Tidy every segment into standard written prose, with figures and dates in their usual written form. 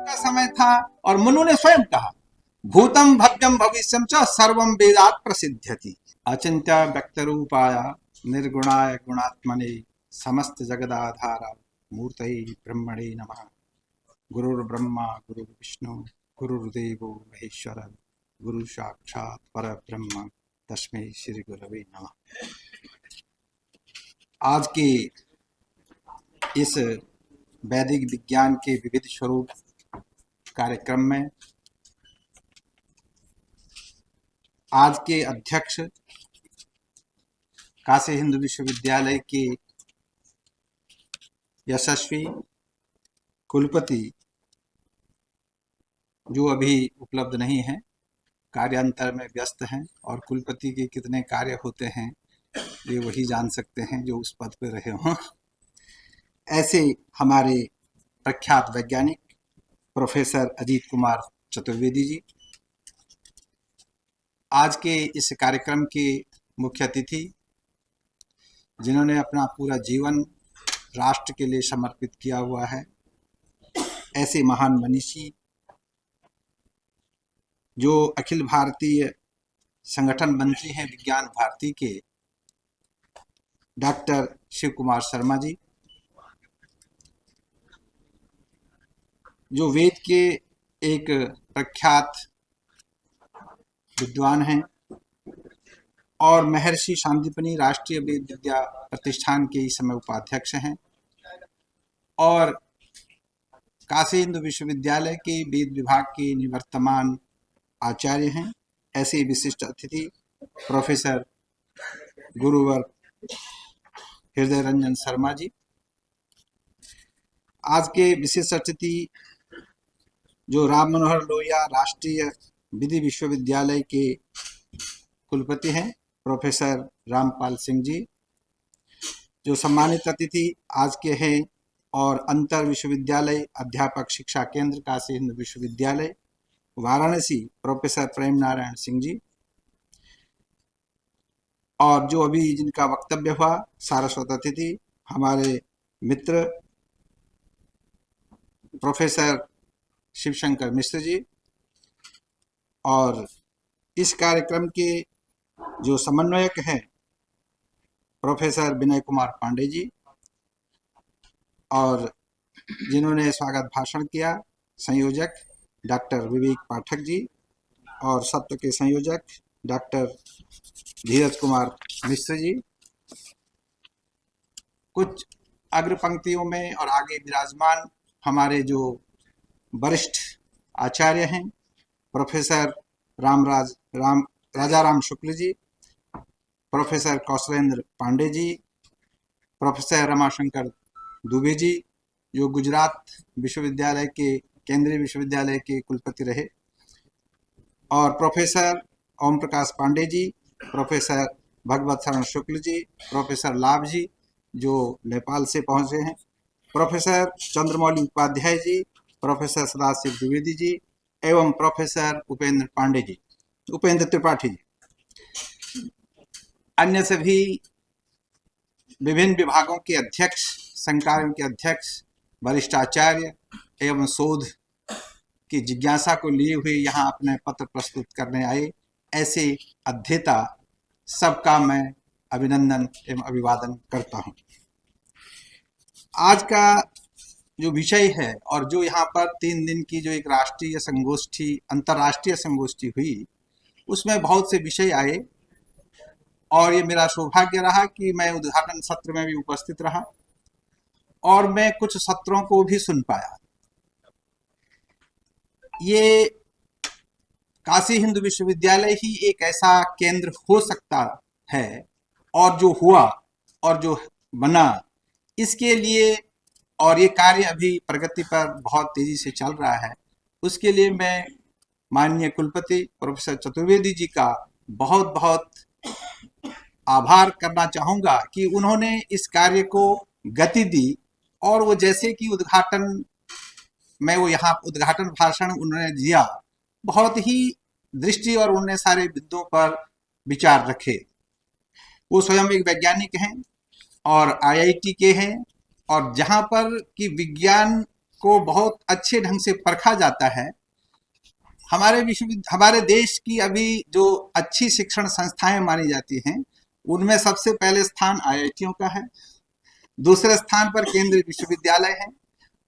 का समय था और मनु ने स्वयं कहा, भूतम भव्यम भविष्यम च सर्वम वेदात् प्रसिद्ध्यति। अचिंत्य व्यक्त रूपाय निर्गुणाय गुणात्मने समस्त जगदाधार मूर्तये ब्रह्मणे नमः। गुरुर्ब्रह्मा गुरुर्विष्णु गुरुर्देवो महेश्वर गुरु साक्षात् परब्रह्म तस्मै श्री गुरवे नमः। आज के इस वैदिक विज्ञान के विविध स्वरूप कार्यक्रम में आज के अध्यक्ष काशी हिंदू विश्वविद्यालय के यशस्वी कुलपति जो अभी उपलब्ध नहीं है, कार्यान्तर में व्यस्त हैं, और कुलपति के कितने कार्य होते हैं ये वही जान सकते हैं जो उस पद पर रहे हों। ऐसे हमारे प्रख्यात वैज्ञानिक प्रोफेसर अजीत कुमार चतुर्वेदी जी आज के इस कार्यक्रम के मुख्य अतिथि, जिन्होंने अपना पूरा जीवन राष्ट्र के लिए समर्पित किया हुआ है। ऐसे महान मनीषी जो अखिल भारतीय संगठन मंत्री हैं विज्ञान भारती के, डॉक्टर शिव कुमार शर्मा जी, जो वेद के एक प्रख्यात विद्वान हैं और महर्षि सांदीपनि राष्ट्रीय वेद विद्या प्रतिष्ठान के इस समय उपाध्यक्ष हैं, और काशी हिंदू विश्वविद्यालय के वेद विभाग के निवर्तमान आचार्य हैं। ऐसे विशिष्ट अतिथि प्रोफेसर गुरुवर हृदय रंजन शर्मा जी। आज के विशेष अतिथि जो राम मनोहर लोहिया राष्ट्रीय विधि विश्वविद्यालय के कुलपति हैं, प्रोफेसर रामपाल सिंह जी। जो सम्मानित अतिथि आज के हैं और अंतर विश्वविद्यालय अध्यापक शिक्षा केंद्र काशी हिंदू विश्वविद्यालय वाराणसी, प्रोफेसर प्रेम नारायण सिंह जी। और जो अभी जिनका वक्तव्य हुआ, सारस्वत अतिथि हमारे मित्र प्रोफेसर शिवशंकर मिश्र जी। और इस कार्यक्रम के जो समन्वयक हैं प्रोफेसर विनय कुमार पांडे जी, और जिन्होंने स्वागत भाषण किया संयोजक डॉक्टर विवेक पाठक जी, और सत्र के संयोजक डॉक्टर धीरज कुमार मिश्र जी। कुछ अग्र पंक्तियों में और आगे विराजमान हमारे जो वरिष्ठ आचार्य हैं, professor Rajaram Shukla ji, professor Kaushalendra Pandey ji, professor Ramashankar Dubey ji जो गुजरात विश्वविद्यालय के केंद्रीय विश्वविद्यालय के कुलपति रहे, और प्रोफेसर ओम प्रकाश पांडे जी, प्रोफेसर भगवत शरण शुक्ल जी, प्रोफेसर लाभ जी जो नेपाल से पहुंचे हैं, प्रोफेसर चंद्रमौली उपाध्याय जी, प्रोफेसर सदाशिव द्विवेदी जी एवं प्रोफेसर उपेंद्र त्रिपाठी जी। अन्य सभी विभिन्न विभागों के अध्यक्ष, संकायों के अध्यक्ष, वरिष्ठ आचार्य एवं शोध की जिज्ञासा को लिए हुए यहाँ अपने पत्र प्रस्तुत करने आए ऐसे अध्येता सबका मैं अभिनंदन एवं अभिवादन करता हूँ। आज का जो विषय है और जो यहाँ पर 3 दिन की जो एक राष्ट्रीय संगोष्ठी, अंतर्राष्ट्रीय संगोष्ठी हुई, उसमें बहुत से विषय आए, और ये मेरा सौभाग्य रहा कि मैं उद्घाटन सत्र में भी उपस्थित रहा और मैं कुछ सत्रों को भी सुन पाया। ये काशी हिंदू विश्वविद्यालय ही एक ऐसा केंद्र हो सकता है, और जो हुआ और जो बना इसके लिए, और ये कार्य अभी प्रगति पर बहुत तेजी से चल रहा है, उसके लिए मैं माननीय कुलपति प्रोफेसर चतुर्वेदी जी का बहुत बहुत आभार करना चाहूँगा कि उन्होंने इस कार्य को गति दी। और वो जैसे कि उद्घाटन में वो यहाँ उद्घाटन भाषण उन्होंने दिया, बहुत ही दृष्टि और उन्होंने सारे बिंदुओं पर विचार रखे। वो स्वयं एक वैज्ञानिक हैं और IIT के हैं, और जहाँ पर कि विज्ञान को बहुत अच्छे ढंग से परखा जाता है। हमारे देश की अभी जो अच्छी शिक्षण संस्थाएं मानी जाती हैं, उनमें सबसे पहले स्थान आईआईटियों का है, दूसरे स्थान पर केंद्रीय विश्वविद्यालय है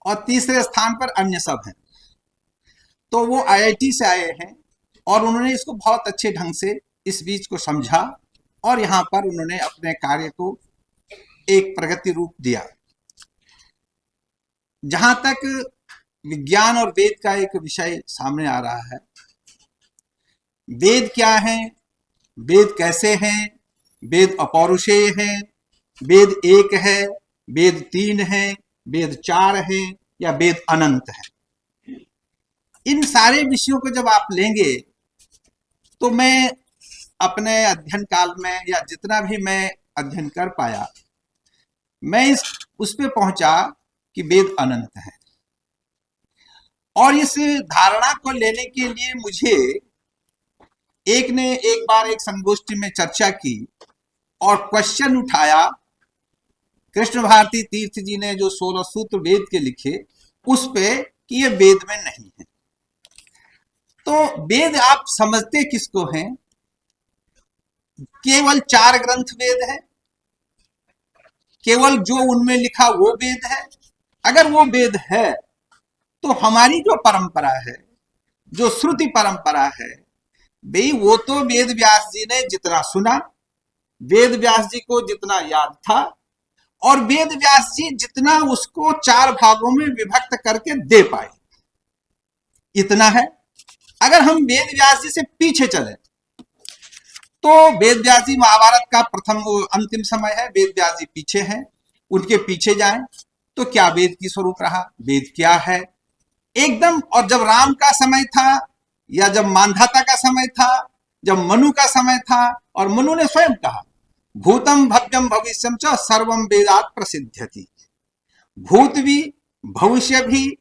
और तीसरे स्थान पर अन्य सब हैं। तो वो आईआईटी से आए हैं और उन्होंने इसको बहुत अच्छे ढंग से इस बीच को समझा और यहाँ पर उन्होंने अपने कार्य को एक प्रगति रूप दिया। जहां तक विज्ञान और वेद का एक विषय सामने आ रहा है, वेद क्या है, वेद कैसे हैं, वेद अपौरुषेय है, वेद एक है, वेद तीन है, वेद चार है या वेद अनंत है। इन सारे विषयों को जब आप लेंगे तो मैं अपने अध्ययन काल में या जितना भी मैं अध्ययन कर पाया, मैं उस पे पहुंचा कि वेद अनंत है। और इस धारणा को लेने के लिए मुझे एक ने एक बार एक संगोष्ठी में चर्चा की और क्वेश्चन उठाया, कृष्ण भारती तीर्थ जी ने जो 16 सूत्र वेद के लिखे उस पे कि ये वेद में नहीं है। तो वेद आप समझते किसको हैं? केवल 4 ग्रंथ वेद है, केवल जो उनमें लिखा वो वेद है। अगर वो वेद है तो हमारी जो परंपरा है, जो श्रुति परंपरा है, भाई वो तो वेद व्यास जी ने जितना सुना, वेद व्यास जी को जितना याद था और वेद व्यास जी जितना उसको 4 भागों में विभक्त करके दे पाए, इतना है। अगर हम वेद व्यास जी से पीछे चले तो वेद व्यास जी महाभारत का प्रथम अंतिम समय है, वेद व्यास जी पीछे हैं, उनके पीछे जाएं तो क्या वेद की स्वरूप रहा, वेद क्या है एकदम। और जब राम का समय था या जब मानधाता का समय था, जब मनु का समय था, और मनु ने स्वयं कहा भूतम भव्यम भविष्यम च सर्वम वेदात् प्रसिद्ध्यति, भूत भी, भविष्य भी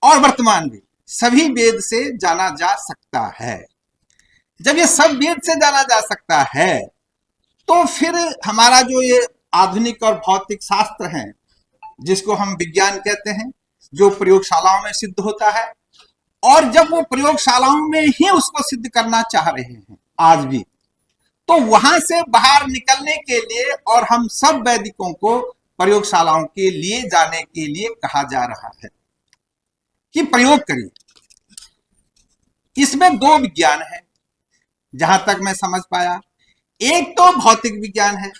और वर्तमान भी सभी वेद से जाना जा सकता है। जब ये सब वेद से जाना जा सकता है तो फिर हमारा जो ये आधुनिक और भौतिक शास्त्र है, जिसको हम विज्ञान कहते हैं, जो प्रयोगशालाओं में सिद्ध होता है, और जब वो प्रयोगशालाओं में ही उसको सिद्ध करना चाह रहे हैं आज भी, तो वहां से बाहर निकलने के लिए और हम सब वैदिकों को प्रयोगशालाओं के लिए जाने के लिए कहा जा रहा है कि प्रयोग करिए। इसमें 2 विज्ञान है जहां तक मैं समझ पाया। एक तो भौतिक विज्ञान है।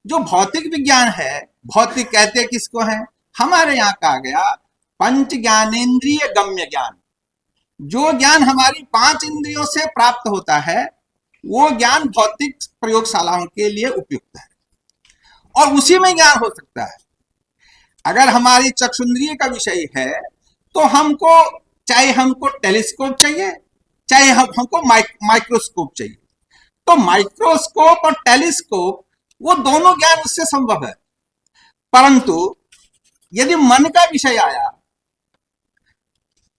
जो भौतिक विज्ञान है, भौतिक कहते किसको है? हमारे यहां कहा गया पंच ज्ञानेन्द्रिय गम्य ज्ञान। जो ज्ञान हमारी 5 इंद्रियों से प्राप्त होता है वो ज्ञान भौतिक प्रयोगशालाओं के लिए उपयुक्त है और उसी में ज्ञान हो सकता है। अगर हमारी चक्षुंद्रिय का विषय है तो हमको चाहे हमको टेलीस्कोप चाहिए, चाहे हमको माइक्रोस्कोप चाहिए, तो माइक्रोस्कोप और टेलीस्कोप वो दोनों ज्ञान उससे संभव है। परंतु यदि मन का विषय आया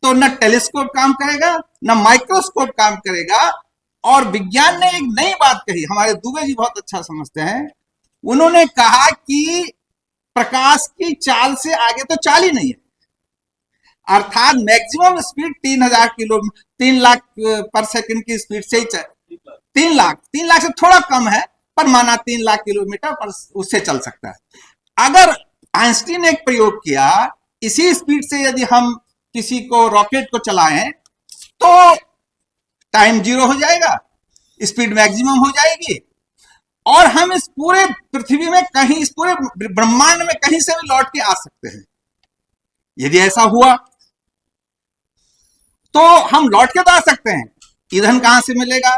तो न टेलीस्कोप काम करेगा न माइक्रोस्कोप काम करेगा। और विज्ञान ने एक नई बात कही, हमारे दुबे जी बहुत अच्छा समझते हैं, उन्होंने कहा कि प्रकाश की चाल से आगे तो चाल ही नहीं है, अर्थात मैक्सिमम स्पीड 3 लाख पर सेकंड की स्पीड से ही 3 लाख से थोड़ा कम है, पर माना 3 लाख किलोमीटर पर उससे चल सकता है। अगर आइंस्टीन ने एक प्रयोग किया, इसी स्पीड से यदि हम किसी को रॉकेट को चलाएं तो टाइम 0 हो जाएगा, स्पीड मैक्सिमम हो जाएगी और हम इस पूरे पृथ्वी में कहीं, इस पूरे ब्रह्मांड में कहीं से भी लौट के आ सकते हैं। यदि ऐसा हुआ तो हम लौट के तो आ सकते हैं, ईंधन कहां से मिलेगा,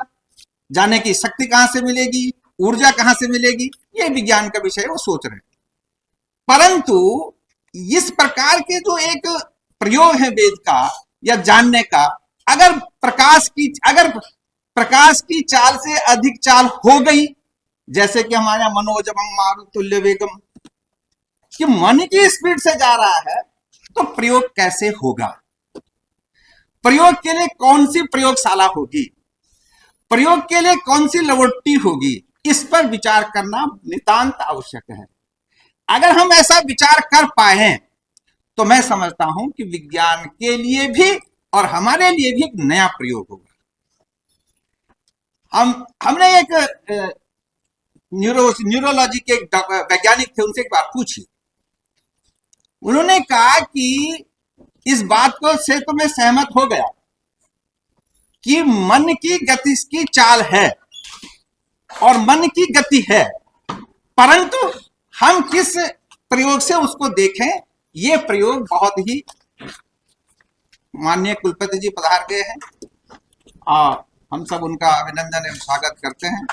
जाने की शक्ति कहां से मिलेगी, ऊर्जा कहां से मिलेगी, ये विज्ञान का विषय है, वो सोच रहे हैं। परंतु इस प्रकार के जो एक प्रयोग है वेद का या जानने का, अगर प्रकाश की चाल से अधिक चाल हो गई, जैसे कि हमारे मनोजवम मारुतुल्य वेगम, कि मन की स्पीड से जा रहा है, तो प्रयोग कैसे होगा? प्रयोग के लिए कौन सी प्रयोगशाला होगी, प्रयोग के लिए कौन सी लेबोरेटरी होगी, इस पर विचार करना नितांत आवश्यक है। अगर हम ऐसा विचार कर पाए तो मैं समझता हूं कि विज्ञान के लिए भी और हमारे लिए भी एक नया प्रयोग होगा। हमने एक न्यूरोलॉजी के एक वैज्ञानिक थे, उनसे एक बात पूछी। उन्होंने कहा कि इस बात को से तो मैं सहमत हो गया कि मन की गति की चाल है और मन की गति है, परंतु हम किस प्रयोग से उसको देखें, ये प्रयोग बहुत ही, माननीय कुलपति जी पधार गए हैं और हम सब उनका अभिनंदन एवं स्वागत करते हैं।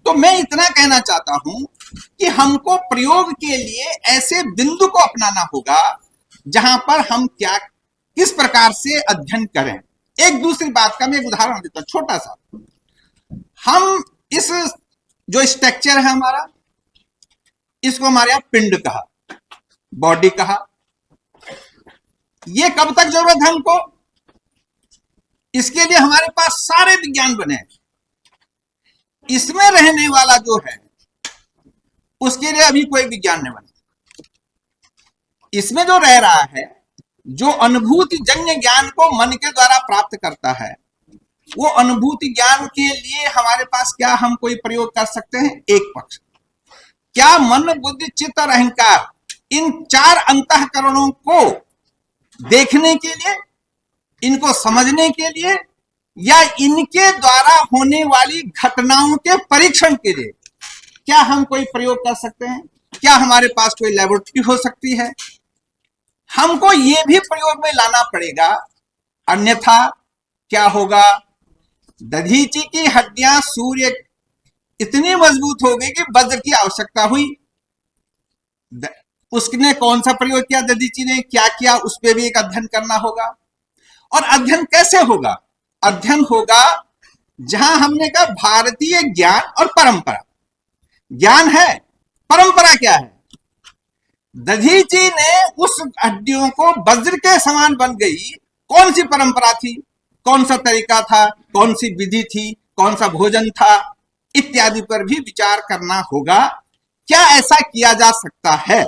तो मैं इतना कहना चाहता हूं कि हमको प्रयोग के लिए ऐसे बिंदु को अपनाना होगा जहां पर हम क्या किस प्रकार से अध्ययन करें। एक दूसरी बात का मैं एक उदाहरण देता हूं छोटा सा। हम इस जो स्ट्रक्चर है हमारा, इसको हमारे यहां पिंड कहा, बॉडी कहा, ये कब तक जरूरत है हमको? इसके लिए हमारे पास सारे विज्ञान बने। इसमें रहने वाला जो है उसके लिए अभी कोई विज्ञान नहीं बना। इसमें जो रह रहा है, जो अनुभूति जन्य ज्ञान को मन के द्वारा प्राप्त करता है, वो अनुभूति ज्ञान के लिए हमारे पास क्या हम कोई प्रयोग कर सकते हैं? एक पक्ष, क्या मन बुद्धि चित्त और अहंकार, इन चार अंतःकरणों को देखने के लिए, इनको समझने के लिए, या इनके द्वारा होने वाली घटनाओं के परीक्षण के लिए क्या हम कोई प्रयोग कर सकते हैं? क्या हमारे पास कोई लेबोरेटरी हो सकती है? हमको ये भी प्रयोग में लाना पड़ेगा, अन्यथा क्या होगा? दधीची की हड्डियां सूर्य इतनी मजबूत हो गई कि वज्र की आवश्यकता हुई। उसने कौन सा प्रयोग किया, दधीची ने क्या किया, उस पर भी एक अध्ययन करना होगा। और अध्ययन कैसे होगा? अध्ययन होगा जहां हमने कहा भारतीय ज्ञान और परंपरा। ज्ञान है, परंपरा क्या है? दधीची ने उस हड्डियों को वज्र के समान बन गई, कौन सी परंपरा थी, कौन सा तरीका था, कौन सी विधि थी, कौन सा भोजन था, इत्यादि पर भी विचार करना होगा। क्या ऐसा किया जा सकता है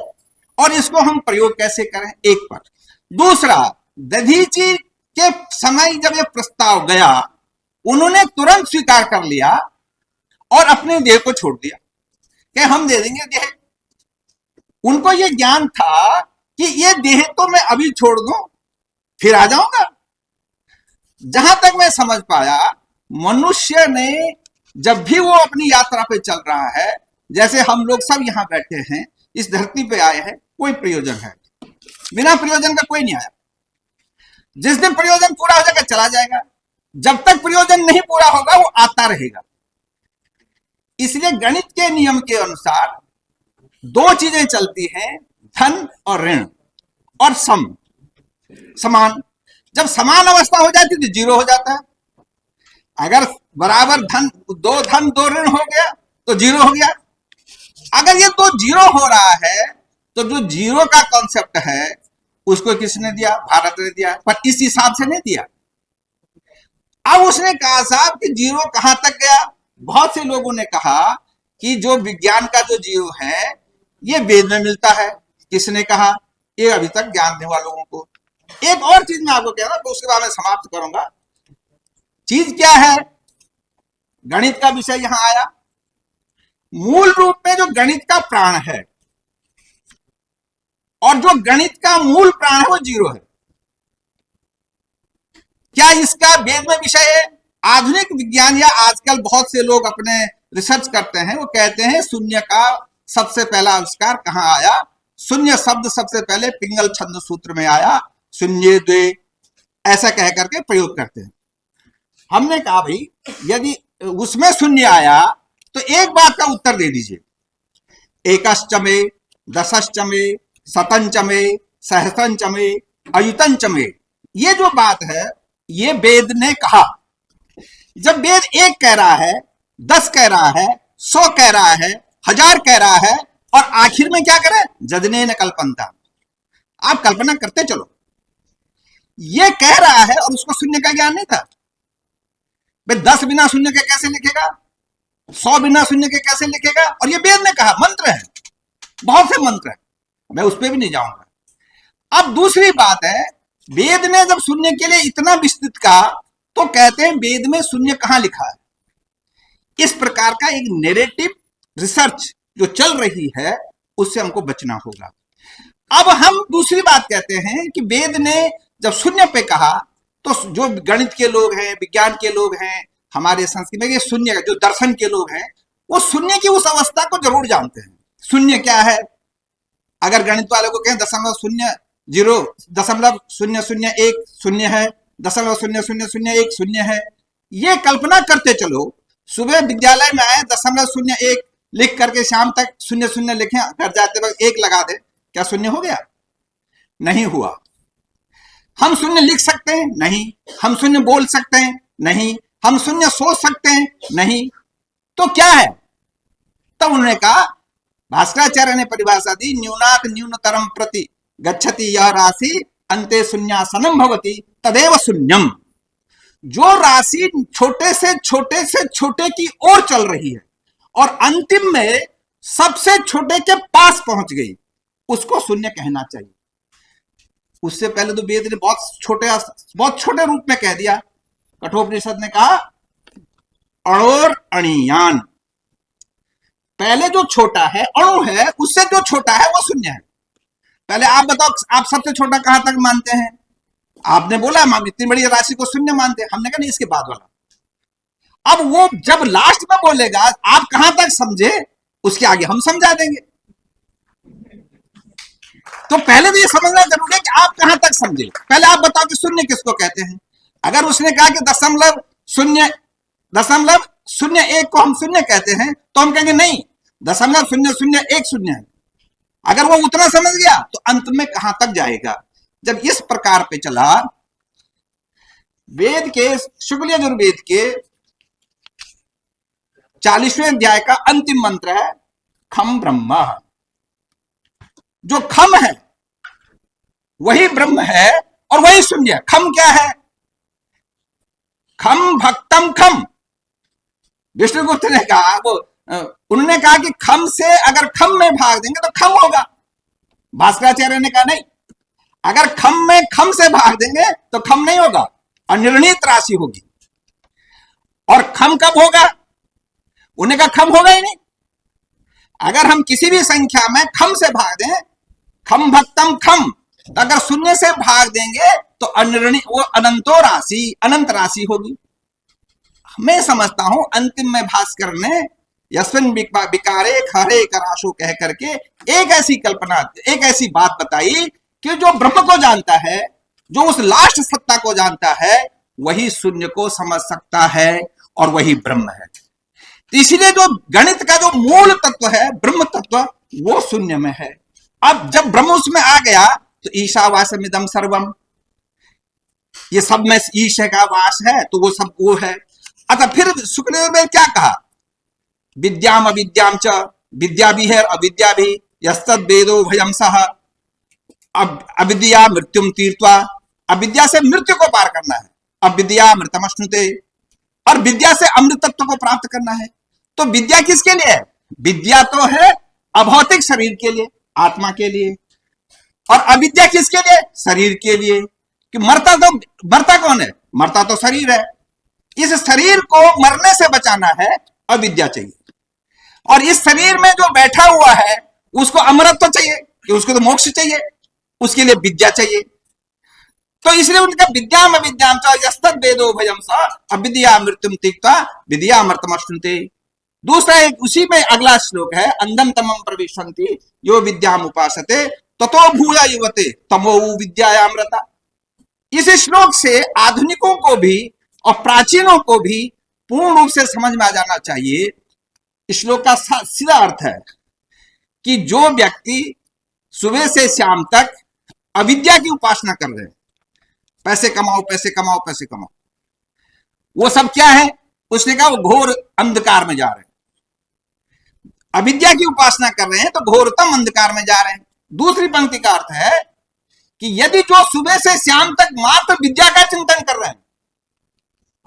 और इसको हम प्रयोग कैसे करें? एक पर। दूसरा, दधीची के समय जब ये प्रस्ताव गया, उन्होंने तुरंत स्वीकार कर लिया और अपने देह को छोड़ दिया कि हम दे देंगे देह। उनको ये ज्ञान था कि ये देह तो मैं अभी छोड़ दूं, फिर आ जाऊंगा। जहां तक मैं समझ पाया, मनुष्य ने जब भी वो अपनी यात्रा पे चल रहा है, जैसे हम लोग सब यहां बैठे हैं, इस धरती पे आए हैं, कोई प्रयोजन है, बिना प्रयोजन का कोई नहीं आया। जिस दिन प्रयोजन पूरा हो जाएगा चला जाएगा, जब तक प्रयोजन नहीं पूरा होगा वो आता रहेगा। इसलिए गणित के नियम के अनुसार दो चीजें चलती हैं, धन और ऋण और समान। जब समान अवस्था हो जाती है तो जीरो हो जाता है। अगर बराबर धन दो ऋण हो गया तो जीरो हो गया। अगर ये तो जीरो हो रहा है तो जो जीरो का कॉन्सेप्ट है उसको किसने दिया? भारत ने दिया, पर इस हिसाब से नहीं दिया। अब उसने कहा साहब कि जीरो कहां तक गया? बहुत से लोगों ने कहा कि जो विज्ञान का जो जीरो है ये वेद में मिलता है। किसने कहा? ये अभी तक जानने वालों को। एक और चीज मैं आपको कह रहा हूं, तो उसके बाद मैं समाप्त करूंगा। चीज क्या है? गणित का विषय यहां आया। मूल रूप में जो गणित का प्राण है और जो गणित का मूल प्राण है वो जीरो है। क्या इसका वेद में विषय है? आधुनिक विज्ञान या आजकल बहुत से लोग अपने रिसर्च करते हैं, वो कहते हैं शून्य का सबसे पहला आविष्कार कहां आया? शून्य शब्द सबसे पहले पिंगल छंद सूत्र में आया, शून्य द्वे, ऐसा कह करके प्रयोग करते हैं। हमने कहा भाई यदि उसमें शून्य आया तो एक बात का उत्तर दे दीजिए, एकश्चमे, दशश्चमे, शतंचमे, सहस्रंचमे, अयुतंचमे। ये जो बात है ये वेद ने कहा। जब वेद एक कह रहा है, 10 कह रहा है, 100 कह रहा है, 1000 कह रहा है, और आखिर में क्या करे? जदने न कल्पनता, आप कल्पना करते चलो। ये कह रहा है और उसको शून्य का ज्ञान नहीं था। भाई 10 बिना शून्य के कैसे लिखेगा? 100 बिना शून्य के कैसे लिखेगा? और ये वेद ने कहा, मंत्र है, बहुत से मंत्र है, मैं उस पर भी नहीं जाऊंगा। अब दूसरी बात है, वेद ने जब शून्य के लिए इतना विस्तृत कहा तो कहते हैं वेद में शून्य कहां लिखा है। इस प्रकार का एक नैरेटिव रिसर्च जो चल रही है उससे हमको बचना होगा। अब हम दूसरी बात कहते हैं कि वेद ने जब शून्य पे कहा तो जो गणित के लोग हैं, विज्ञान के लोग हैं, हमारे संस्कृत में शून्य जो दर्शन के लोग हैं, वो शून्य की उस अवस्था को जरूर जानते हैं। शून्य क्या है? अगर गणित वाले को कहें 0.00001 शून्य है, 0.0001 शून्य है, ये कल्पना करते चलो सुबह विद्यालय में आए 0.01 लिख करके शाम तक 0 लिखें, घर जाते वक्त 1 लगा दे, क्या शून्य हो गया? नहीं हुआ। हम शून्य लिख सकते हैं? नहीं। हम शून्य बोल सकते हैं? नहीं। हम शून्य सोच सकते हैं? नहीं। तो क्या है? तब उन्होंने कहा, भास्कराचार्य ने परिभाषा दी, न्यूनात न्यूनतरम प्रति गच्छति यह राशि अंते शून्यासनम भवति तदेव शून्यम। जो राशि छोटे से छोटे की ओर चल रही है और अंतिम में सबसे छोटे के पास पहुंच गई, उसको शून्य कहना चाहिए। उससे पहले तो वेद ने बहुत छोटे रूप में कह दिया। कठोपनिषद ने कहा अणोर अणियान, पहले जो छोटा है अणु है, उससे जो छोटा है वो शून्य है। पहले आप बताओ, आप सबसे छोटा कहां तक मानते हैं? आपने बोला हम इतनी बड़ी राशि को शून्य मानते हैं। हमने कहा नहीं, इसके बाद वाला। अब वो जब लास्ट में बोलेगा आप कहां तक समझे, उसके आगे हम समझा देंगे। तो पहले तो ये समझना जरूरी है कि आप कहां तक समझे। पहले आप बताओ कि शून्य किसको कहते हैं। अगर उसने कहा कि 0.001 को हम शून्य कहते हैं, तो हम कहेंगे नहीं, 0.001 शून्य है। अगर वो उतना समझ गया तो अंत में कहां तक जाएगा। जब इस प्रकार पे चला, वेद के शुक्ल यजुर्वेद के 40वें अध्याय का अंतिम मंत्र है खम ब्रह्म। जो खम है वही ब्रह्म है और वही शून्य। खम क्या है? खम भक्तम खम। विष्णुगुप्त ने कहा, उन्होंने कहा कि खम से अगर खम में भाग देंगे तो खम होगा। भास्कराचार्य ने कहा नहीं, अगर खम में खम से भाग देंगे तो खम नहीं होगा, अनिर्णित राशि होगी। और खम कब होगा? उन्हें कहा खम होगा ही नहीं। अगर हम किसी भी संख्या में खम से भाग दें, खम भक्तम खम, तो अगर शून्य से भाग देंगे तो अनिर्णित, वो अनंतो राशि, अनंत राशि होगी। मैं समझता हूं अंतिम में भास्कर ने यस्मिन् विकारे खरे कराशो कह करके एक ऐसी कल्पना, एक ऐसी बात बताई कि जो ब्रह्म को जानता है, जो उस लास्ट सत्ता को जानता है, वही शून्य को समझ सकता है और वही ब्रह्म है। तो इसीलिए जो गणित का जो मूल तत्व है, ब्रह्म तत्व, वो शून्य में है। अब जब ब्रह्म उसमें आ गया तो ईशावास्यमिदं सर्वम, ये सब में ईश का वास है, तो वो सब वो है। अतः फिर शुक्ल में क्या कहा? विद्याम अविद्याम च, विद्या भी है अविद्या भी, यस्तद वेदो भयम सह, अविद्या मृत्युम तीर्थवा, अविद्या से मृत्यु को पार करना है। अविद्या अमृतमश्नुते, और विद्या से अमृत तत्व को प्राप्त करना है। तो विद्या किसके लिए है? विद्या तो है अभौतिक शरीर के लिए, आत्मा के लिए। और अविद्या किसके लिए? शरीर के लिए। कि मरता कौन है? मरता तो शरीर है। इस शरीर को मरने से बचाना है, अविद्या चाहिए। और इस शरीर में जो बैठा हुआ है उसको अमरत्व तो चाहिए, कि उसको तो मोक्ष चाहिए, उसके लिए विद्या चाहिए। तो इसलिए उनका विद्याम अविद्याम च यस्तद वेदो भयम स अविद्या मृत्युम त्यक्त्वा विद्या अमृतमश्नुते। दूसरा एक उसी में अगला श्लोक है, अंधम तमम प्रविशन्ति यो विद्याम उपासते ततो भूया युवते तमो विद्यायामृता। इस श्लोक से आधुनिकों को भी और प्राचीनों को भी पूर्ण रूप से समझ में आ जाना चाहिए। इस श्लोक का सीधा अर्थ है कि जो व्यक्ति सुबह से शाम तक अविद्या की उपासना कर रहे हैं, पैसे कमाओ पैसे कमाओ पैसे कमाओ, वो सब क्या है? उसने कहा वो घोर अंधकार में जा रहे हैं। अविद्या की उपासना कर रहे हैं तो घोरतम अंधकार में जा रहे हैं। दूसरी पंक्ति का अर्थ है कि यदि जो सुबह से शाम तक मात्र विद्या का चिंतन कर रहे हैं,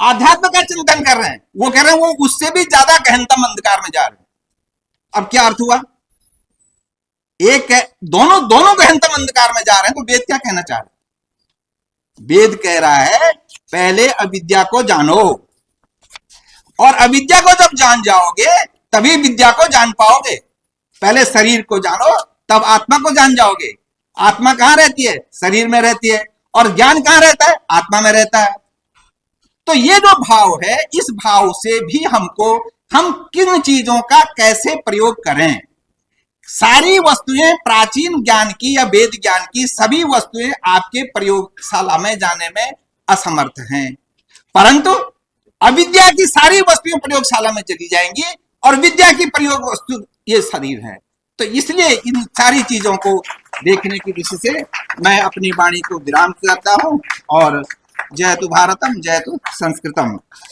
आध्यात्म का चिंतन कर रहे हैं, वो कह रहे हैं वो उससे भी ज्यादा गहनतम अंधकार में जा रहे हैं। अब क्या अर्थ हुआ? एक है, दोनों दोनों गहनतम अंधकार में जा रहे हैं। तो वेद क्या कहना चाह रहे हैं? वेद कह रहा है पहले अविद्या को जानो, और अविद्या को जब जान जाओगे तभी विद्या को जान पाओगे। पहले शरीर को जानो तब आत्मा को जान जाओगे। आत्मा कहां रहती है? शरीर में रहती है। और ज्ञान कहां रहता है? आत्मा में रहता है। तो ये जो भाव है, इस भाव से भी हमको, हम किन चीजों का कैसे प्रयोग करें। सारी वस्तुएं प्राचीन ज्ञान की या वेद ज्ञान की सभी वस्तुएं आपके प्रयोगशाला में जाने में असमर्थ हैं, परंतु अविद्या की सारी वस्तुएं प्रयोगशाला में चली जाएंगी और विद्या की प्रयोग वस्तु ये शरीर है। तो इसलिए इन सारी चीजों को देखने की दृष्टि से मैं अपनी वाणी को विराम करता हूं। और जयतु भारतम, जयतु संस्कृतम।